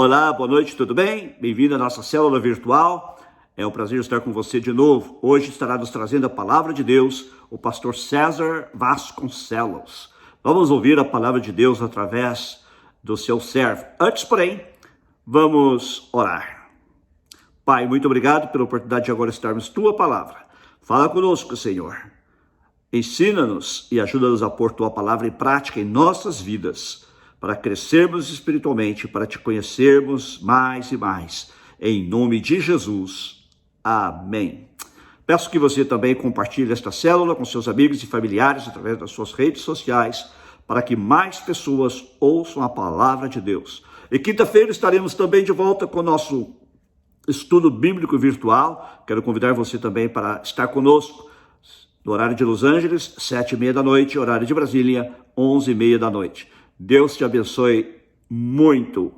Olá, boa noite, tudo bem? Bem-vindo à nossa célula virtual. É um prazer estar com você de novo. Hoje estará nos trazendo a palavra de Deus o pastor César Vasconcelos. Vamos ouvir a palavra de Deus através do seu servo. Antes, porém, vamos orar. Pai, muito obrigado pela oportunidade de agora estarmos tua palavra. Fala conosco, Senhor. Ensina-nos e ajuda-nos a pôr tua palavra em prática em nossas vidas, para crescermos espiritualmente, para te conhecermos mais e mais. Em nome de Jesus. Amém. Peço que você também compartilhe esta célula com seus amigos e familiares através das suas redes sociais, para que mais pessoas ouçam a palavra de Deus. E quinta-feira estaremos também de volta com o nosso estudo bíblico virtual. Quero convidar você também para estar conosco no horário de Los Angeles, 7h30 da noite, horário de Brasília, 11h30 da noite. Deus te abençoe muito.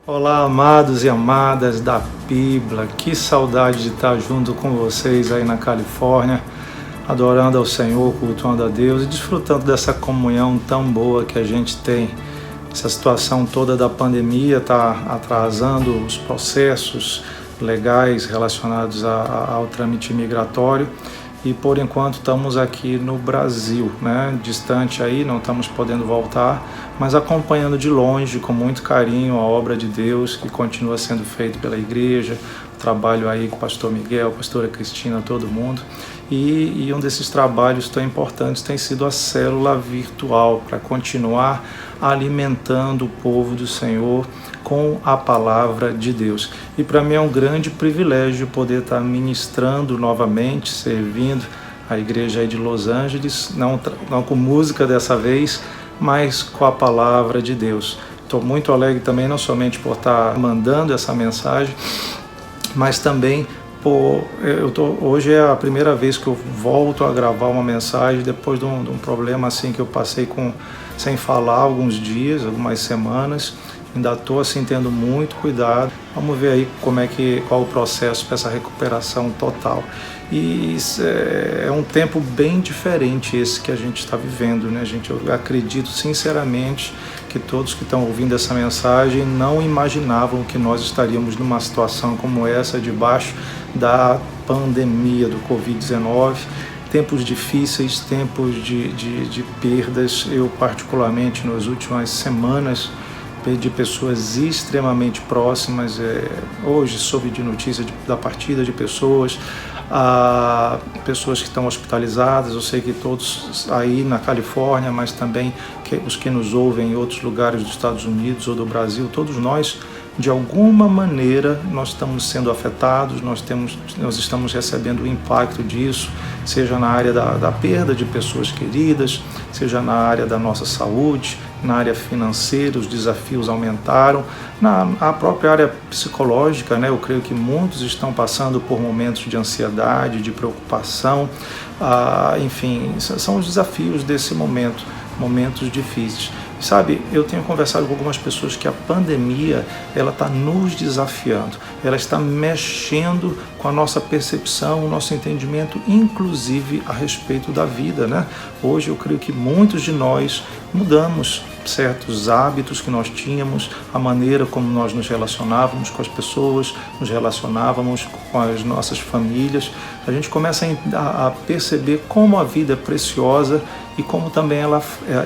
Olá, amados e amadas da Bíblia. Que saudade de estar junto com vocês aí na Califórnia, adorando ao Senhor, cultuando a Deus e desfrutando dessa comunhão tão boa que a gente tem. Essa situação toda da pandemia está atrasando os processos legais relacionados ao trâmite migratório. E por enquanto estamos aqui no Brasil, né? Distante aí, não estamos podendo voltar, mas acompanhando de longe, com muito carinho, a obra de Deus que continua sendo feita pela igreja, o trabalho aí com o pastor Miguel, a pastora Cristina, todo mundo. E um desses trabalhos tão importantes tem sido a célula virtual, para continuar alimentando o povo do Senhor com a palavra de Deus. E para mim é um grande privilégio poder estar ministrando novamente, servindo a igreja aí de Los Angeles, não com música dessa vez, mas com a palavra de Deus. Estou muito alegre também, não somente por estar mandando essa mensagem, mas também hoje é a primeira vez que eu volto a gravar uma mensagem depois de um problema assim que eu passei sem falar alguns dias, algumas semanas. Ainda estou assim tendo muito cuidado. Vamos ver aí qual o processo para essa recuperação total. E é um tempo bem diferente esse que a gente está vivendo, né, gente? Eu acredito sinceramente que todos que estão ouvindo essa mensagem não imaginavam que nós estaríamos numa situação como essa, debaixo da pandemia do Covid-19. Tempos difíceis, tempos de perdas. Eu particularmente nas últimas semanas de pessoas extremamente próximas. Hoje soube de notícia da partida de pessoas que estão hospitalizadas. Eu sei que todos aí na Califórnia, mas também os que nos ouvem em outros lugares dos Estados Unidos ou do Brasil, todos nós, de alguma maneira, nós estamos sendo afetados, nós estamos recebendo o impacto disso, seja na área da perda de pessoas queridas, seja na área da nossa saúde, na área financeira, os desafios aumentaram, na própria área psicológica, né? Eu creio que muitos estão passando por momentos de ansiedade, de preocupação, enfim, são os desafios desse momento, momentos difíceis. Sabe, eu tenho conversado com algumas pessoas que a pandemia, ela está nos desafiando, ela está mexendo com a nossa percepção, o nosso entendimento, inclusive a respeito da vida, né? Hoje eu creio que muitos de nós mudamos certos hábitos que nós tínhamos, a maneira como nós nos relacionávamos com as pessoas, nos relacionávamos com as nossas famílias. A gente começa a perceber como a vida é preciosa e como também ela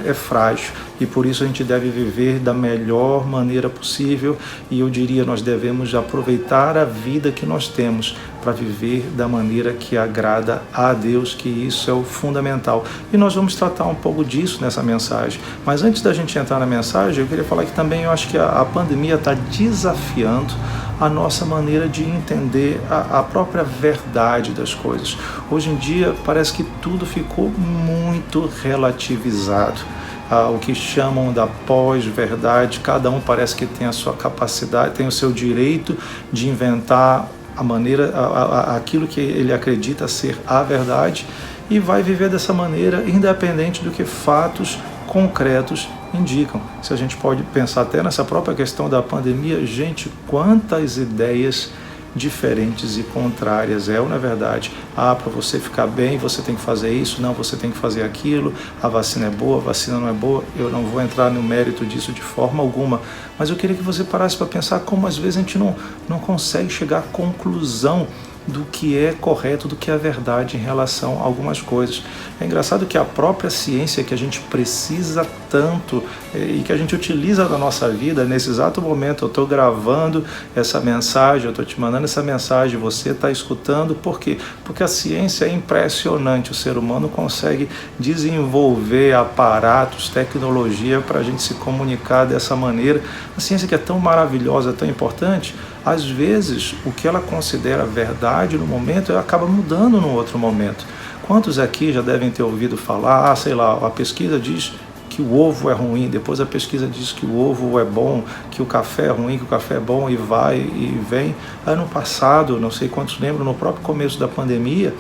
é frágil. E por isso a gente deve viver da melhor maneira possível, e eu diria, nós devemos aproveitar a vida que nós temos para viver da maneira que agrada a Deus, que isso é o fundamental. E nós vamos tratar um pouco disso nessa mensagem. Mas antes da gente entrar na mensagem, eu queria falar que também eu acho que a pandemia está desafiando a nossa maneira de entender a própria verdade das coisas. Hoje em dia parece que tudo ficou muito relativizado. O que chamam da pós-verdade, cada um parece que tem a sua capacidade, tem o seu direito de inventar a maneira, aquilo que ele acredita ser a verdade, e vai viver dessa maneira, independente do que fatos concretos indicam. Se a gente pode pensar até nessa própria questão da pandemia, gente, quantas ideias diferentes e contrárias. Ou na verdade, para você ficar bem, você tem que fazer isso, não, você tem que fazer aquilo, a vacina é boa, a vacina não é boa. Eu não vou entrar no mérito disso de forma alguma, mas eu queria que você parasse para pensar como às vezes a gente não consegue chegar à conclusão do que é correto, do que é verdade em relação a algumas coisas. É engraçado que a própria ciência que a gente precisa tanto e que a gente utiliza na nossa vida, nesse exato momento eu estou gravando essa mensagem, eu estou te mandando essa mensagem, você está escutando, por quê? Porque a ciência é impressionante, o ser humano consegue desenvolver aparatos, tecnologia para a gente se comunicar dessa maneira. A ciência que é tão maravilhosa, tão importante, às vezes o que ela considera verdade no momento, ela acaba mudando no outro momento. Quantos aqui já devem ter ouvido falar, sei lá, a pesquisa diz que o ovo é ruim, depois a pesquisa diz que o ovo é bom, que o café é ruim, que o café é bom, e vai e vem. Ano passado, não sei quantos lembram, no próprio começo da pandemia,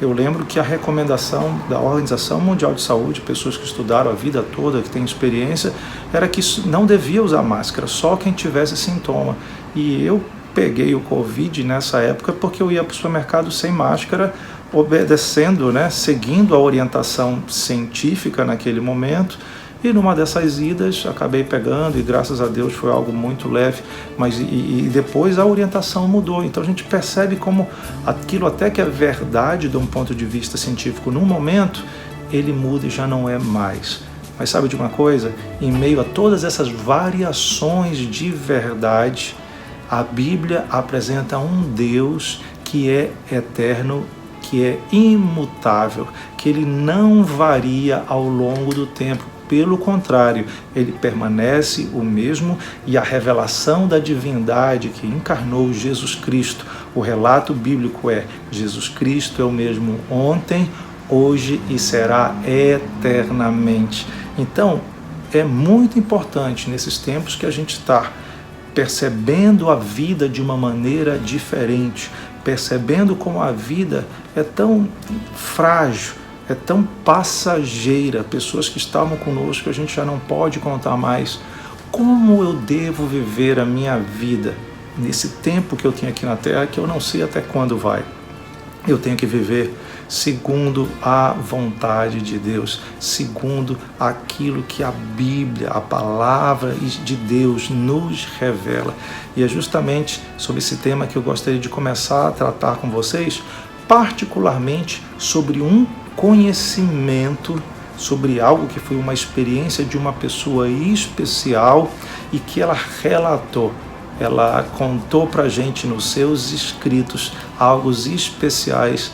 eu lembro que a recomendação da Organização Mundial de Saúde, pessoas que estudaram a vida toda, que têm experiência, era que não devia usar máscara, só quem tivesse sintoma. E eu peguei o Covid nessa época porque eu ia para o supermercado sem máscara, obedecendo, seguindo a orientação científica naquele momento. E numa dessas idas acabei pegando e graças a Deus foi algo muito leve, mas e depois a orientação mudou. Então a gente percebe como aquilo até que é verdade de um ponto de vista científico num momento, ele muda e já não é mais. Mas sabe de uma coisa? Em meio a todas essas variações de verdade, a Bíblia apresenta um Deus que é eterno, que é imutável, que ele não varia ao longo do tempo. Pelo contrário, ele permanece o mesmo e a revelação da divindade que encarnou Jesus Cristo, o relato bíblico é: Jesus Cristo é o mesmo ontem, hoje e será eternamente. Então, é muito importante nesses tempos que a gente está percebendo a vida de uma maneira diferente, percebendo como a vida é tão frágil, é tão passageira, pessoas que estavam conosco a gente já não pode contar mais. Como eu devo viver a minha vida nesse tempo que eu tenho aqui na Terra, que eu não sei até quando vai? Eu tenho que viver segundo a vontade de Deus, segundo aquilo que a Bíblia, a palavra de Deus nos revela. E é justamente sobre esse tema que eu gostaria de começar a tratar com vocês, particularmente sobre um conhecimento, sobre algo que foi uma experiência de uma pessoa especial e que ela relatou. Ela contou para a gente nos seus escritos algo especiais,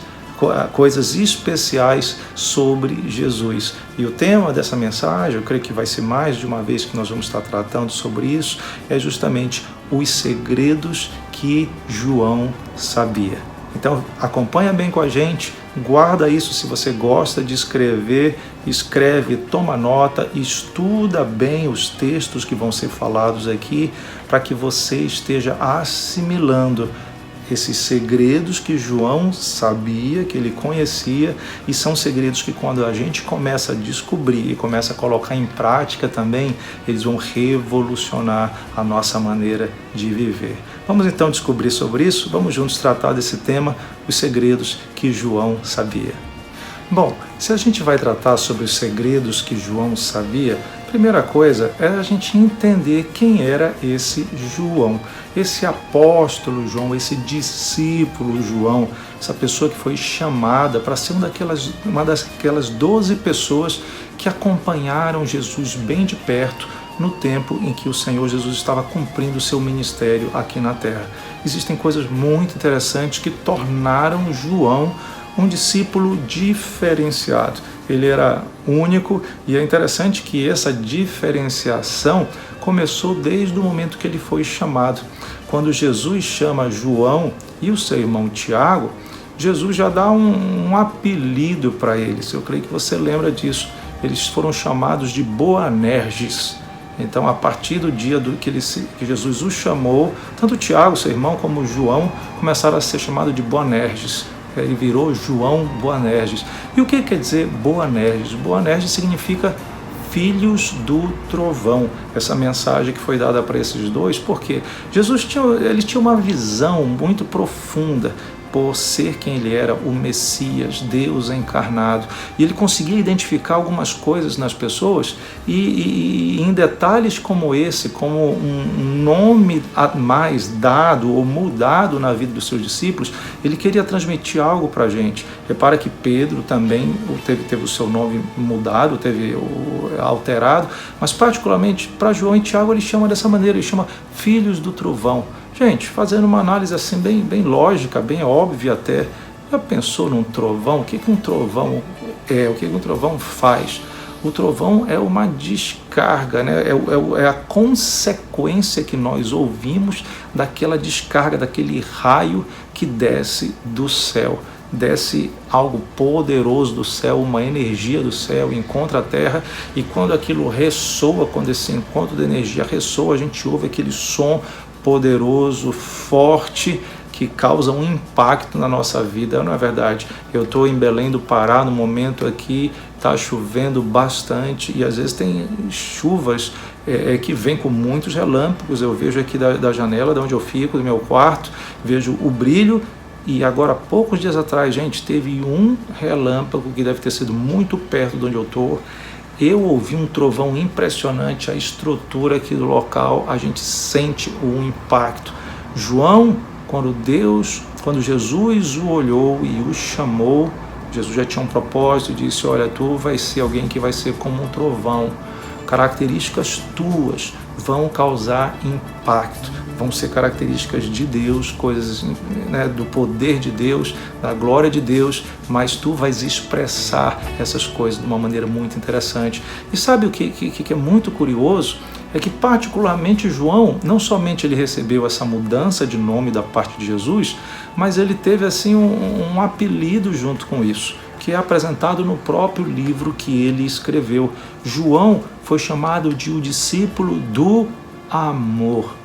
coisas especiais sobre Jesus. E o tema dessa mensagem, eu creio que vai ser mais de uma vez que nós vamos estar tratando sobre isso, é justamente os segredos que João sabia. Então acompanha bem com a gente, guarda isso. Se você gosta de escrever, escreve, toma nota, estuda bem os textos que vão ser falados aqui, para que você esteja assimilando esses segredos que João sabia, que ele conhecia, e são segredos que quando a gente começa a descobrir e começa a colocar em prática também, eles vão revolucionar a nossa maneira de viver. Vamos então descobrir sobre isso, vamos juntos tratar desse tema, os segredos que João sabia. Bom, se a gente vai tratar sobre os segredos que João sabia, a primeira coisa é a gente entender quem era esse João, esse apóstolo João, esse discípulo João, essa pessoa que foi chamada para ser uma daquelas 12 pessoas que acompanharam Jesus bem de perto no tempo em que o Senhor Jesus estava cumprindo o seu ministério aqui na Terra. Existem coisas muito interessantes que tornaram João um discípulo diferenciado. Ele era único e é interessante que essa diferenciação começou desde o momento que ele foi chamado. Quando Jesus chama João e o seu irmão Tiago, Jesus já dá um apelido para eles. Eu creio que você lembra disso. Eles foram chamados de Boanerges. Então, a partir do dia que Jesus os chamou, tanto Tiago, seu irmão, como João começaram a ser chamados de Boanerges. Ele virou João Boanerges. E o que quer dizer Boanerges? Boanerges significa filhos do trovão. Essa mensagem que foi dada para esses dois, porque Jesus tinha uma visão muito profunda por ser quem ele era, o Messias, Deus encarnado. E ele conseguia identificar algumas coisas nas pessoas e em detalhes como esse, como um nome a mais dado ou mudado na vida dos seus discípulos, ele queria transmitir algo para a gente. Repara que Pedro também teve o seu nome mudado, teve alterado, mas particularmente para João e Tiago ele chama dessa maneira, ele chama filhos do trovão. Gente, fazendo uma análise assim bem lógica, bem óbvia até, já pensou num trovão? O que um trovão é? O que um trovão faz? O trovão é uma descarga, né? É a consequência que nós ouvimos daquela descarga, daquele raio que desce do céu. Desce algo poderoso do céu, uma energia do céu, encontra a terra, e quando aquilo ressoa, quando esse encontro de energia ressoa, a gente ouve aquele som poderoso, forte, que causa um impacto na nossa vida, não é verdade? Eu estou em Belém do Pará, no momento aqui, está chovendo bastante, e às vezes tem chuvas que vêm com muitos relâmpagos. Eu vejo aqui da janela, de onde eu fico, do meu quarto, vejo o brilho. E agora, poucos dias atrás, gente, teve um relâmpago que deve ter sido muito perto de onde eu estou. Eu ouvi um trovão impressionante, a estrutura aqui do local, a gente sente o impacto. João, quando Jesus o olhou e o chamou, Jesus já tinha um propósito, disse: olha, tu vai ser alguém que vai ser como um trovão. Características tuas vão causar impacto, vão ser características de Deus, coisas, né, do poder de Deus, da glória de Deus, mas tu vais expressar essas coisas de uma maneira muito interessante. E sabe o que é muito curioso? É que particularmente João, não somente ele recebeu essa mudança de nome da parte de Jesus, mas ele teve assim um apelido junto com isso, que é apresentado no próprio livro que ele escreveu. João foi chamado de o discípulo do amor.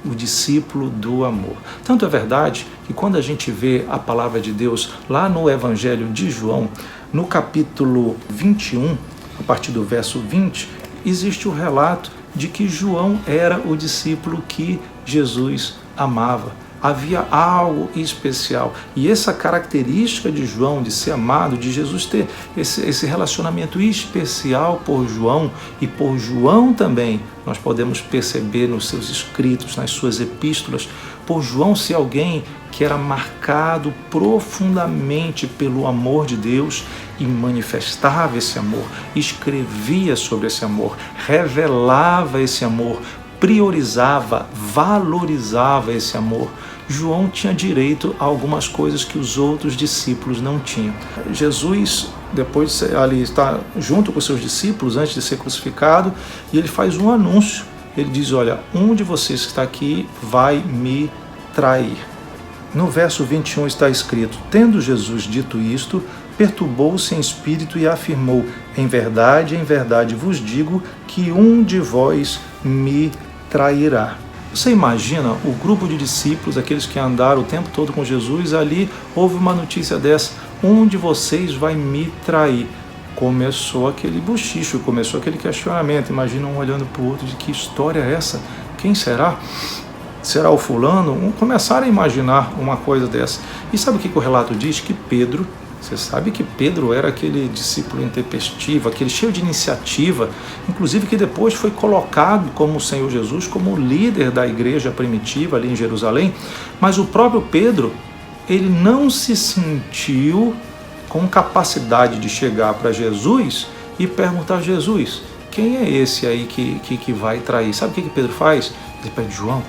O discípulo do amor. Tanto é verdade que quando a gente vê a palavra de Deus lá no Evangelho de João, no capítulo 21, a partir do verso 20, existe o relato de que João era o discípulo que Jesus amava. Havia algo especial. E essa característica de João, de ser amado, de Jesus ter esse relacionamento especial por João, e por João também, nós podemos perceber nos seus escritos, nas suas epístolas, por João ser alguém que era marcado profundamente pelo amor de Deus e manifestava esse amor, escrevia sobre esse amor, revelava esse amor, priorizava, valorizava esse amor. João tinha direito a algumas coisas que os outros discípulos não tinham. Jesus, depois ali está junto com os seus discípulos antes de ser crucificado, e ele faz um anúncio. Ele diz: olha, um de vocês que está aqui vai me trair. No verso 21 está escrito: tendo Jesus dito isto, perturbou-se em espírito e afirmou: em verdade vos digo que um de vós me trairá. Você imagina o grupo de discípulos, aqueles que andaram o tempo todo com Jesus, ali houve uma notícia dessa: um de vocês vai me trair. Começou aquele bochicho, começou aquele questionamento. Imagina um olhando para o outro: de que história é essa? Quem será? Será o fulano? Começaram a imaginar uma coisa dessa. E sabe o que o relato diz? Que Pedro, você sabe que Pedro era aquele discípulo intempestivo, aquele cheio de iniciativa, inclusive que depois foi colocado como o Senhor Jesus, como líder da igreja primitiva ali em Jerusalém. Mas o próprio Pedro, ele não se sentiu com capacidade de chegar para Jesus e perguntar: Jesus, quem é esse aí que vai trair? Sabe o que Pedro faz? Ele pede: João,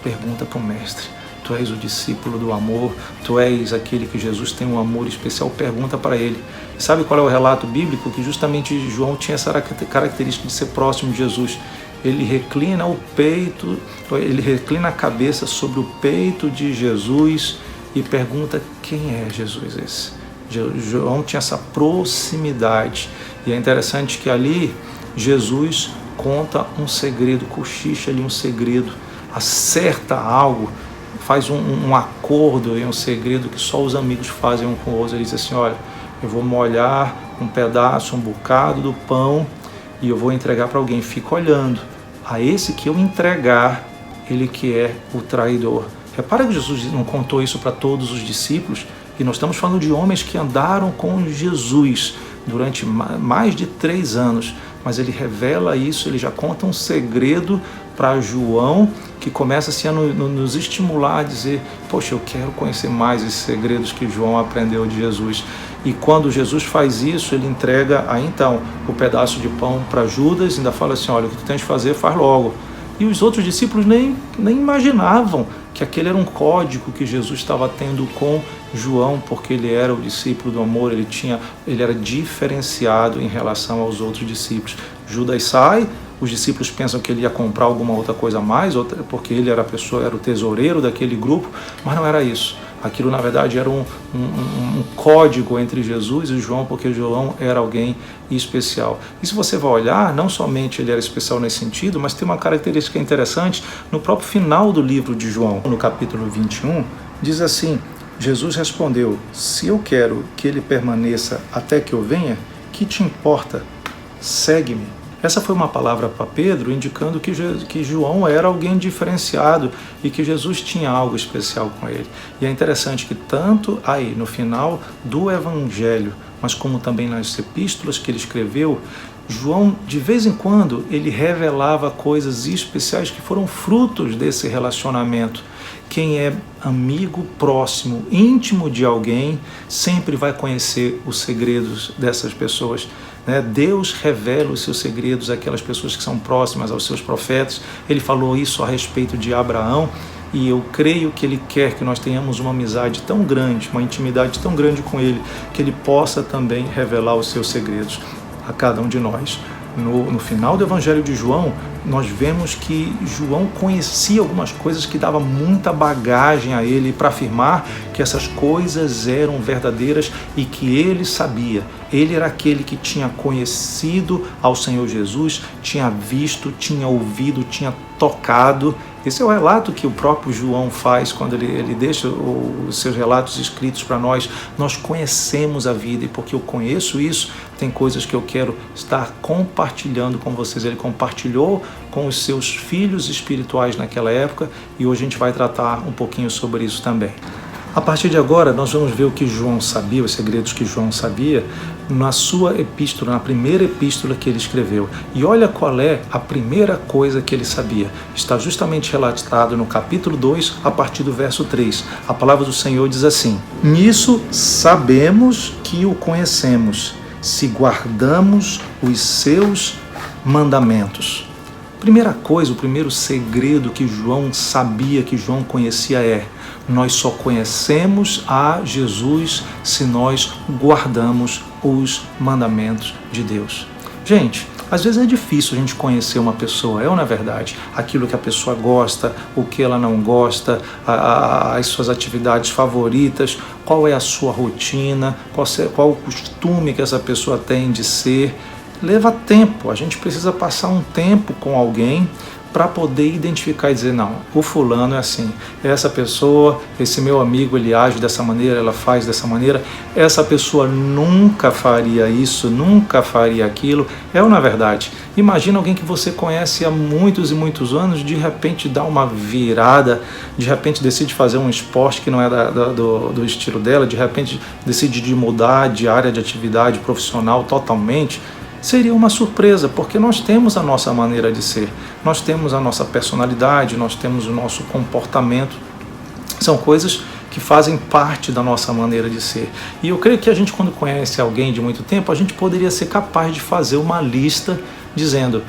pergunta para o mestre. Tu és o discípulo do amor, tu és aquele que Jesus tem um amor especial, pergunta para ele. E sabe qual é o relato bíblico? Que justamente João tinha essa característica de ser próximo de Jesus. Ele reclina o peito, ele reclina a cabeça sobre o peito de Jesus e pergunta: quem é Jesus esse? João tinha essa proximidade. E é interessante que ali Jesus conta um segredo, cochicha ali um segredo, acerta algo, faz um acordo e um segredo que só os amigos fazem um com o outro. Ele diz assim: olha, eu vou molhar um pedaço, um bocado do pão e eu vou entregar para alguém. Fica olhando. A esse que eu entregar, ele que é o traidor. Repara que Jesus não contou isso para todos os discípulos, e nós estamos falando de homens que andaram com Jesus durante mais de 3 anos, mas ele revela isso, ele já conta um segredo para João, que começa assim a nos estimular a dizer, poxa, eu quero conhecer mais esses segredos que João aprendeu de Jesus. E quando Jesus faz isso, ele entrega aí então o pedaço de pão para Judas, e ainda fala assim, olha, o que tu tens de fazer, faz logo. E os outros discípulos nem imaginavam que aquele era um código que Jesus estava tendo com João, porque ele era o discípulo do amor, ele era diferenciado em relação aos outros discípulos. Judas sai, os discípulos pensam que ele ia comprar alguma outra coisa a mais, porque ele era o tesoureiro daquele grupo, mas não era isso. Aquilo, na verdade, era um código entre Jesus e João, porque João era alguém especial. E se você vai olhar, não somente ele era especial nesse sentido, mas tem uma característica interessante no próprio final do livro de João. No capítulo 21, diz assim, Jesus respondeu, se eu quero que ele permaneça até que eu venha, que te importa? Segue-me. Essa foi uma palavra para Pedro, indicando que João era alguém diferenciado e que Jesus tinha algo especial com ele. E é interessante que tanto aí no final do Evangelho, mas como também nas epístolas que ele escreveu, João, de vez em quando, ele revelava coisas especiais que foram frutos desse relacionamento. Quem é amigo próximo, íntimo de alguém, sempre vai conhecer os segredos dessas pessoas. Deus revela os seus segredos àquelas pessoas que são próximas aos seus profetas. Ele falou isso a respeito de Abraão, e eu creio que ele quer que nós tenhamos uma amizade tão grande, uma intimidade tão grande com ele, que ele possa também revelar os seus segredos a cada um de nós. No final do Evangelho de João, nós vemos que João conhecia algumas coisas que dava muita bagagem a ele para afirmar que essas coisas eram verdadeiras e que ele sabia. Ele era aquele que tinha conhecido ao Senhor Jesus, tinha visto, tinha ouvido, tinha tocado. Esse é o relato que o próprio João faz quando ele deixa os seus relatos escritos para nós. Nós conhecemos a vida, e porque eu conheço isso, tem coisas que eu quero estar compartilhando com vocês. Ele compartilhou com os seus filhos espirituais naquela época, e hoje a gente vai tratar um pouquinho sobre isso também. A partir de agora, nós vamos ver o que João sabia, os segredos que João sabia, na sua epístola, na primeira epístola que ele escreveu. E olha qual é a primeira coisa que ele sabia. Está justamente relatado no capítulo 2, a partir do verso 3. A palavra do Senhor diz assim, nisso sabemos que o conhecemos, se guardamos os seus mandamentos. Primeira coisa, o primeiro segredo que João sabia, que João conhecia é: nós só conhecemos a Jesus se nós guardamos os mandamentos de Deus. Gente, às vezes é difícil a gente conhecer uma pessoa, ou não é verdade? Aquilo que a pessoa gosta, o que ela não gosta, as suas atividades favoritas, qual é a sua rotina, qual o costume que essa pessoa tem de ser. Leva tempo, a gente precisa passar um tempo com alguém para poder identificar e dizer, não, o fulano é assim, essa pessoa, esse meu amigo, ele age dessa maneira, ela faz dessa maneira, essa pessoa nunca faria isso, nunca faria aquilo. É ou não é verdade? Imagina alguém que você conhece há muitos e muitos anos, de repente dá uma virada, de repente decide fazer um esporte que não é do estilo dela, de repente decide de mudar de área de atividade profissional totalmente. Seria uma surpresa, porque nós temos a nossa maneira de ser, nós temos a nossa personalidade, nós temos o nosso comportamento. São coisas que fazem parte da nossa maneira de ser. E eu creio que a gente, quando conhece alguém de muito tempo, a gente poderia ser capaz de fazer uma lista dizendo,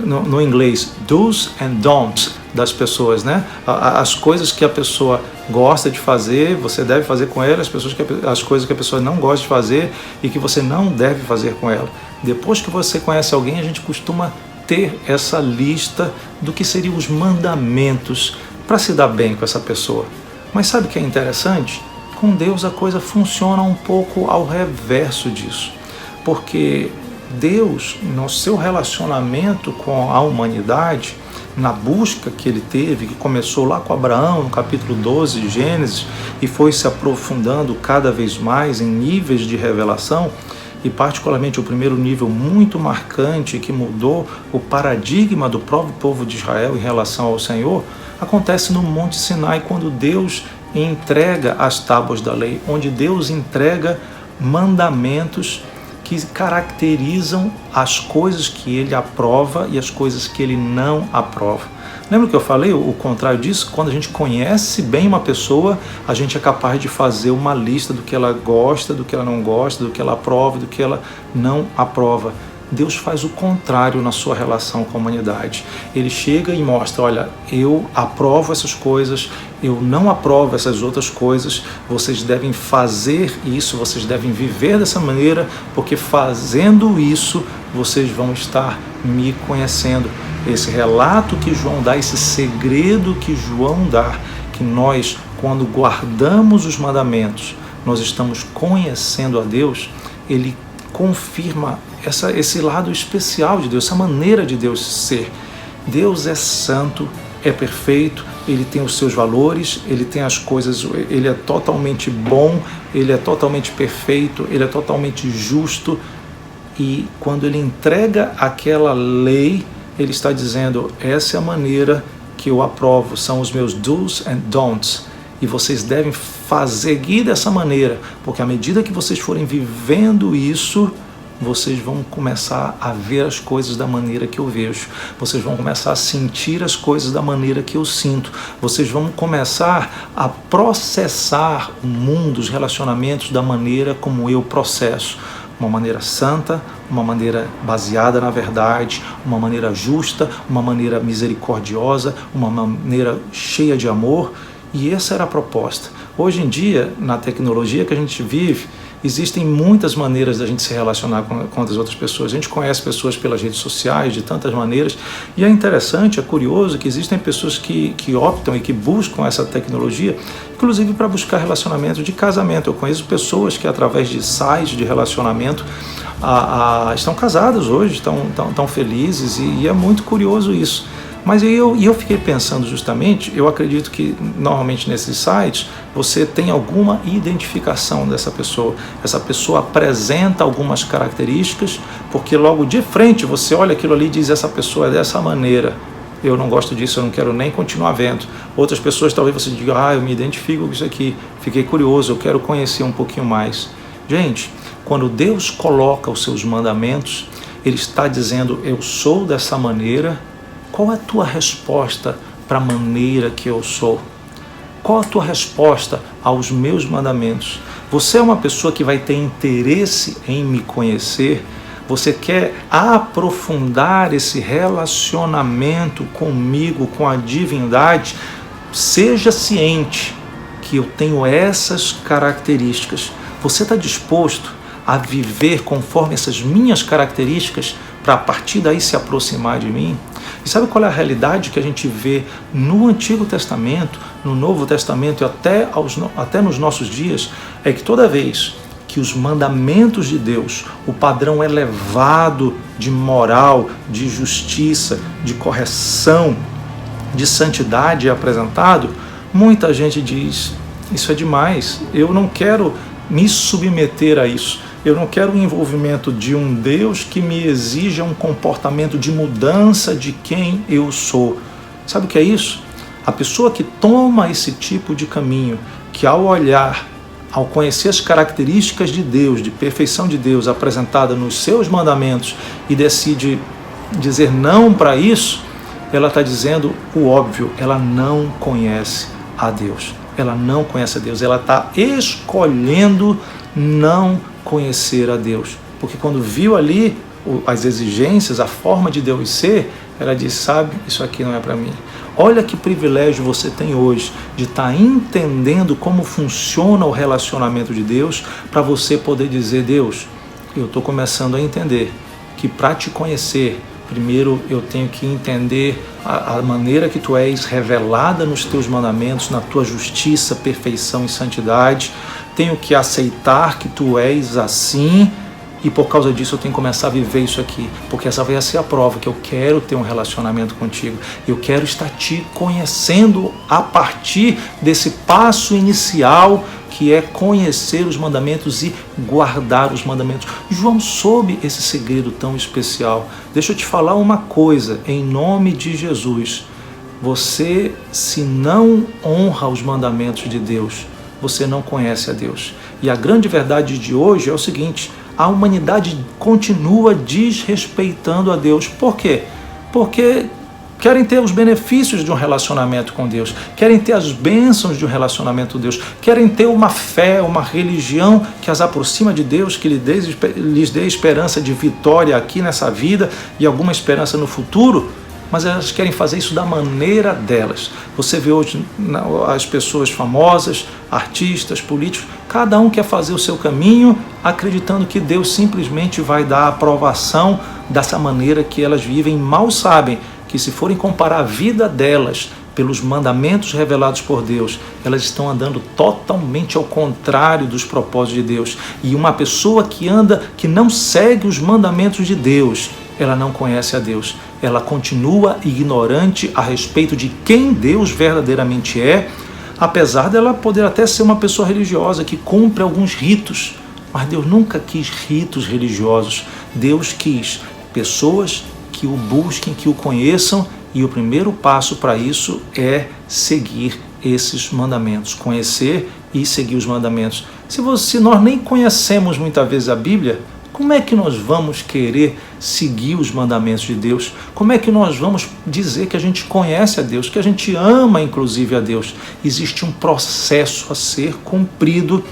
no inglês, do's and don'ts das pessoas, né? As coisas que a pessoa gosta de fazer, você deve fazer com ela, as coisas que a pessoa não gosta de fazer e que você não deve fazer com ela. Depois que você conhece alguém, a gente costuma ter essa lista do que seriam os mandamentos para se dar bem com essa pessoa. Mas sabe o que é interessante? Com Deus a coisa funciona um pouco ao reverso disso, porque Deus, no seu relacionamento com a humanidade, na busca que ele teve, que começou lá com Abraão, no capítulo 12 de Gênesis, e foi se aprofundando cada vez mais em níveis de revelação, e particularmente o primeiro nível muito marcante que mudou o paradigma do próprio povo de Israel em relação ao Senhor, acontece no Monte Sinai, quando Deus entrega as tábuas da lei, onde Deus entrega mandamentos que caracterizam as coisas que ele aprova e as coisas que ele não aprova. Lembra que eu falei o contrário disso? Quando a gente conhece bem uma pessoa, a gente é capaz de fazer uma lista do que ela gosta, do que ela não gosta, do que ela aprova, do que ela não aprova. Deus faz o contrário na sua relação com a humanidade. Ele chega e mostra, olha, eu aprovo essas coisas, eu não aprovo essas outras coisas, vocês devem fazer isso, vocês devem viver dessa maneira, porque fazendo isso, vocês vão estar me conhecendo. Esse relato que João dá, esse segredo que João dá, que nós, quando guardamos os mandamentos, nós estamos conhecendo a Deus, ele confirma esse lado especial de Deus, essa maneira de Deus ser. Deus é santo, é perfeito, ele tem os seus valores, ele tem as coisas, ele é totalmente bom, ele é totalmente perfeito, ele é totalmente justo. E quando ele entrega aquela lei, ele está dizendo, essa é a maneira que eu aprovo, são os meus do's and don'ts. E vocês devem seguir dessa maneira, porque à medida que vocês forem vivendo isso, vocês vão começar a ver as coisas da maneira que eu vejo. Vocês vão começar a sentir as coisas da maneira que eu sinto. Vocês vão começar a processar o mundo, os relacionamentos da maneira como eu processo. Uma maneira santa, uma maneira baseada na verdade, uma maneira justa, uma maneira misericordiosa, uma maneira cheia de amor. E essa era a proposta. Hoje em dia, na tecnologia que a gente vive, existem muitas maneiras da gente se relacionar com as outras pessoas. A gente conhece pessoas pelas redes sociais, de tantas maneiras. E é interessante, é curioso que existem pessoas que optam e que buscam essa tecnologia, inclusive para buscar relacionamento de casamento. Eu conheço pessoas que, através de sites de relacionamento, estão casadas hoje, estão felizes, e é muito curioso isso. Mas eu fiquei pensando justamente, eu acredito que normalmente nesses sites você tem alguma identificação dessa pessoa. Essa pessoa apresenta algumas características, porque logo de frente você olha aquilo ali e diz, essa pessoa é dessa maneira. Eu não gosto disso, eu não quero nem continuar vendo. Outras pessoas talvez você diga, eu me identifico com isso aqui, fiquei curioso, eu quero conhecer um pouquinho mais. Gente, quando Deus coloca os seus mandamentos, Ele está dizendo, eu sou dessa maneira. Qual é a tua resposta para a maneira que eu sou? Qual a tua resposta aos meus mandamentos? Você é uma pessoa que vai ter interesse em me conhecer? Você quer aprofundar esse relacionamento comigo, com a divindade? Seja ciente que eu tenho essas características. Você está disposto a viver conforme essas minhas características para a partir daí se aproximar de mim? E sabe qual é a realidade que a gente vê no Antigo Testamento, no Novo Testamento e até nos nossos dias? É que toda vez que os mandamentos de Deus, o padrão elevado de moral, de justiça, de correção, de santidade é apresentado, muita gente diz, isso é demais, eu não quero me submeter a isso. Eu não quero o envolvimento de um Deus que me exija um comportamento de mudança de quem eu sou. Sabe o que é isso? A pessoa que toma esse tipo de caminho, que ao olhar, ao conhecer as características de Deus, de perfeição de Deus apresentada nos seus mandamentos e decide dizer não para isso, ela está dizendo o óbvio, ela não conhece a Deus. Ela não conhece a Deus, ela está escolhendo não conhecer a Deus, porque quando viu ali as exigências, a forma de Deus ser, ela disse, sabe, isso aqui não é para mim. Olha que privilégio você tem hoje de estar entendendo como funciona o relacionamento de Deus, para você poder dizer, Deus, eu estou começando a entender que para te conhecer, primeiro eu tenho que entender a maneira que tu és revelada nos teus mandamentos, na tua justiça, perfeição e santidade. Tenho que aceitar que tu és assim e por causa disso eu tenho que começar a viver isso aqui, porque essa vai ser a prova que eu quero ter um relacionamento contigo. Eu quero estar te conhecendo a partir desse passo inicial que é conhecer os mandamentos e guardar os mandamentos. João soube esse segredo tão especial. Deixa eu te falar uma coisa, em nome de Jesus. Você, se não honra os mandamentos de Deus, você não conhece a Deus. E a grande verdade de hoje é o seguinte: a humanidade continua desrespeitando a Deus. Por quê? Porque querem ter os benefícios de um relacionamento com Deus, querem ter as bênçãos de um relacionamento com Deus, querem ter uma fé, uma religião que as aproxima de Deus, que lhes dê esperança de vitória aqui nessa vida e alguma esperança no futuro, mas elas querem fazer isso da maneira delas. Você vê hoje as pessoas famosas, artistas, políticos, cada um quer fazer o seu caminho, acreditando que Deus simplesmente vai dar a aprovação dessa maneira que elas vivem. Mal sabem que, se forem comparar a vida delas pelos mandamentos revelados por Deus, elas estão andando totalmente ao contrário dos propósitos de Deus. E uma pessoa que não segue os mandamentos de Deus, ela não conhece a Deus. Ela continua ignorante a respeito de quem Deus verdadeiramente é, apesar dela poder até ser uma pessoa religiosa que cumpre alguns ritos. Mas Deus nunca quis ritos religiosos. Deus quis pessoas que o busquem, que o conheçam, e o primeiro passo para isso é seguir esses mandamentos, conhecer e seguir os mandamentos. Se nós nem conhecemos muitas vezes a Bíblia, como é que nós vamos querer seguir os mandamentos de Deus? Como é que nós vamos dizer que a gente conhece a Deus, que a gente ama inclusive a Deus? Existe um processo a ser cumprido,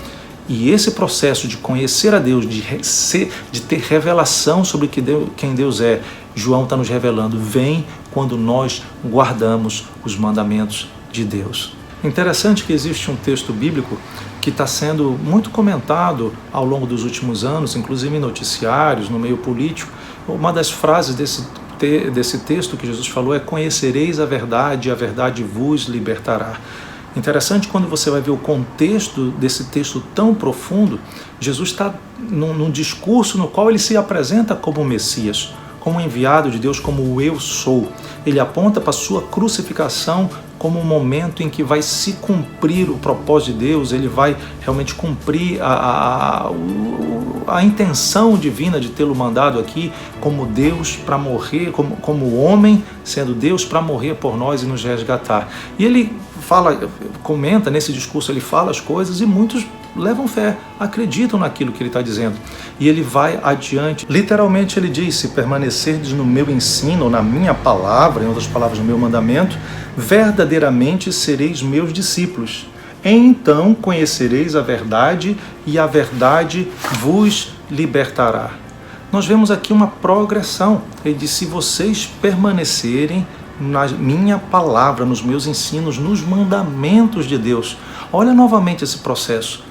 e esse processo de conhecer a Deus, de ter revelação sobre quem Deus é, João está nos revelando, vem quando nós guardamos os mandamentos de Deus. Interessante que existe um texto bíblico que está sendo muito comentado ao longo dos últimos anos, inclusive em noticiários, no meio político. Uma das frases desse texto que Jesus falou é: conhecereis a verdade e a verdade vos libertará. Interessante, quando você vai ver o contexto desse texto tão profundo, Jesus está num discurso no qual ele se apresenta como Messias, como enviado de Deus, como o eu sou. Ele aponta para a sua crucificação como um momento em que vai se cumprir o propósito de Deus, ele vai realmente cumprir a intenção divina de tê-lo mandado aqui como Deus para morrer, como homem, sendo Deus para morrer por nós e nos resgatar. E ele comenta nesse discurso, ele fala as coisas e muitos levam fé, acreditam naquilo que ele está dizendo. E ele vai adiante. Literalmente ele diz: se permanecerdes no meu ensino, ou na minha palavra, em outras palavras, no meu mandamento, verdadeiramente sereis meus discípulos. Então conhecereis a verdade e a verdade vos libertará. Nós vemos aqui uma progressão. Ele diz: se vocês permanecerem na minha palavra, nos meus ensinos, nos mandamentos de Deus. Olha novamente esse processo.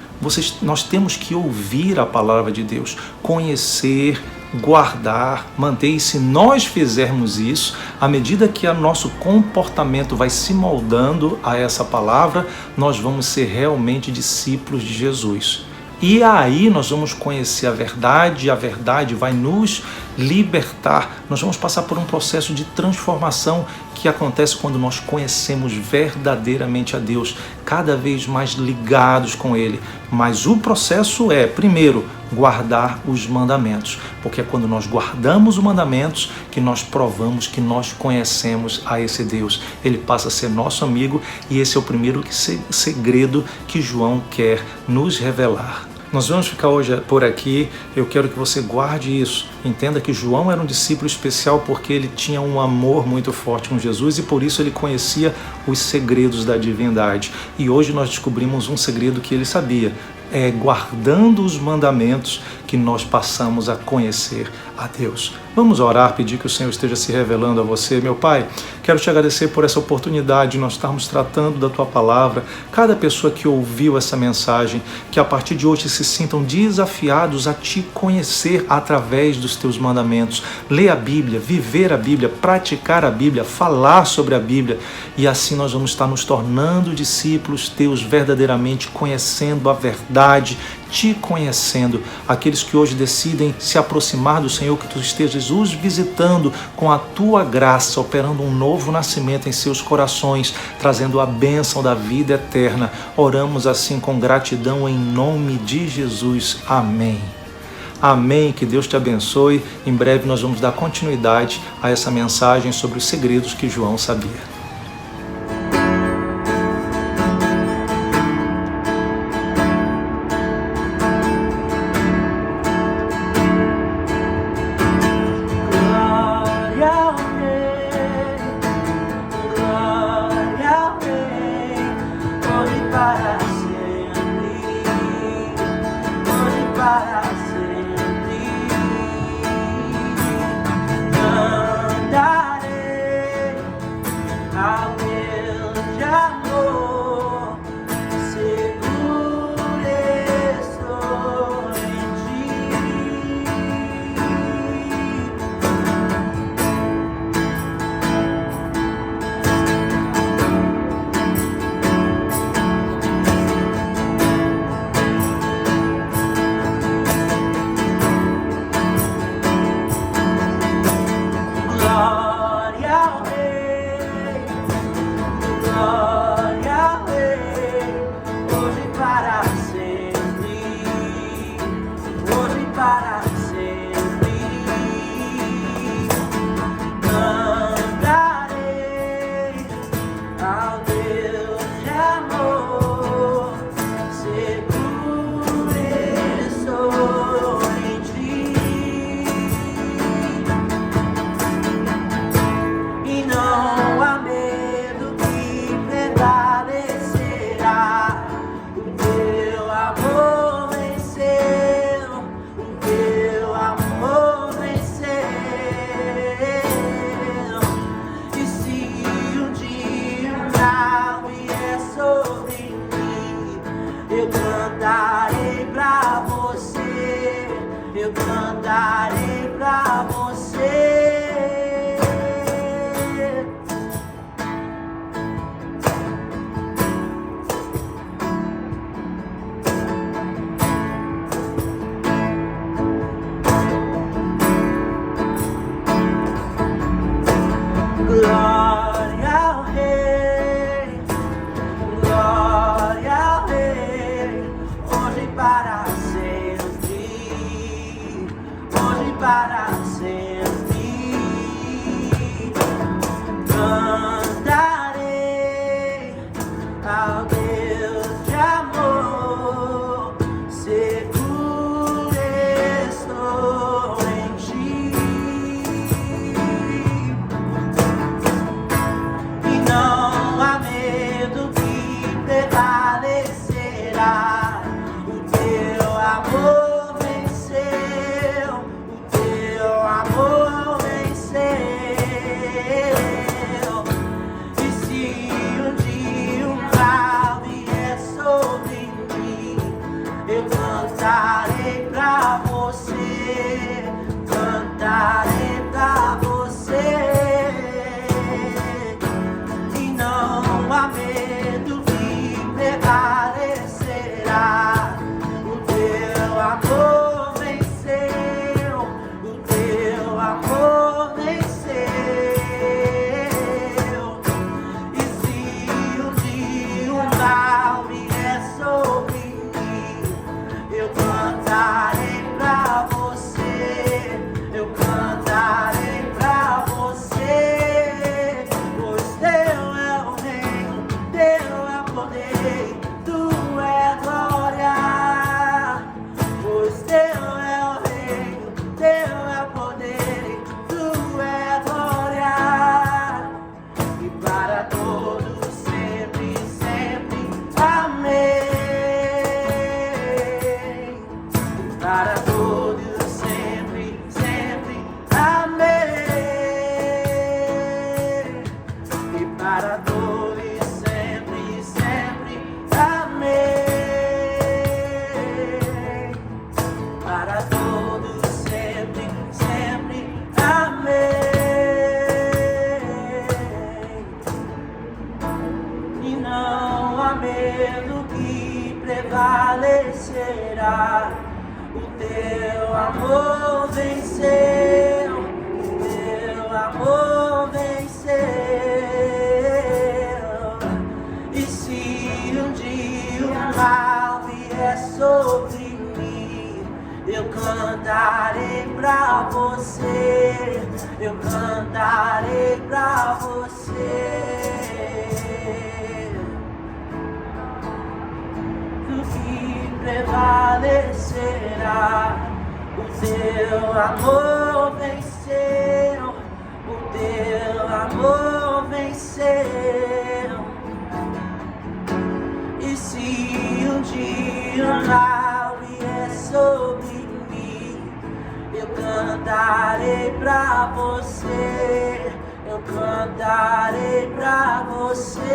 Nós temos que ouvir a palavra de Deus, conhecer, guardar, manter. E se nós fizermos isso, à medida que o nosso comportamento vai se moldando a essa palavra, nós vamos ser realmente discípulos de Jesus. E aí nós vamos conhecer a verdade, e a verdade vai nos libertar. Nós vamos passar por um processo de transformação que acontece quando nós conhecemos verdadeiramente a Deus, cada vez mais ligados com Ele. Mas o processo é, primeiro, guardar os mandamentos, porque é quando nós guardamos os mandamentos que nós provamos que nós conhecemos a esse Deus. Ele passa a ser nosso amigo, e esse é o primeiro segredo que João quer nos revelar. Nós vamos ficar hoje por aqui. Eu quero que você guarde isso. Entenda que João era um discípulo especial porque ele tinha um amor muito forte com Jesus e por isso ele conhecia os segredos da divindade. E hoje nós descobrimos um segredo que ele sabia. É guardando os mandamentos que nós passamos a conhecer a Deus. Vamos orar, pedir que o Senhor esteja se revelando a você. Meu Pai, quero te agradecer por essa oportunidade de nós estarmos tratando da Tua Palavra. Cada pessoa que ouviu essa mensagem, que a partir de hoje se sintam desafiados a Te conhecer através dos Teus mandamentos. Ler a Bíblia, viver a Bíblia, praticar a Bíblia, falar sobre a Bíblia. E assim nós vamos estar nos tornando discípulos Teus verdadeiramente, conhecendo a verdade, Te conhecendo. Aqueles que hoje decidem se aproximar do Senhor, que Tu estejas os visitando com a Tua graça, operando um novo nascimento em seus corações, trazendo a bênção da vida eterna. Oramos assim com gratidão em nome de Jesus. Amém. Amém, que Deus te abençoe. Em breve nós vamos dar continuidade a essa mensagem sobre os segredos que João sabia. E não há medo que prevalecerá. O teu amor venceu, o teu amor venceu. E se um dia o mal vier sobre mim, eu cantarei pra você, eu cantarei pra você. O que prevalecerá, o teu amor venceu, o teu amor venceu. E se um dia o mal vier sobre mim, eu cantarei pra você, eu cantarei pra você.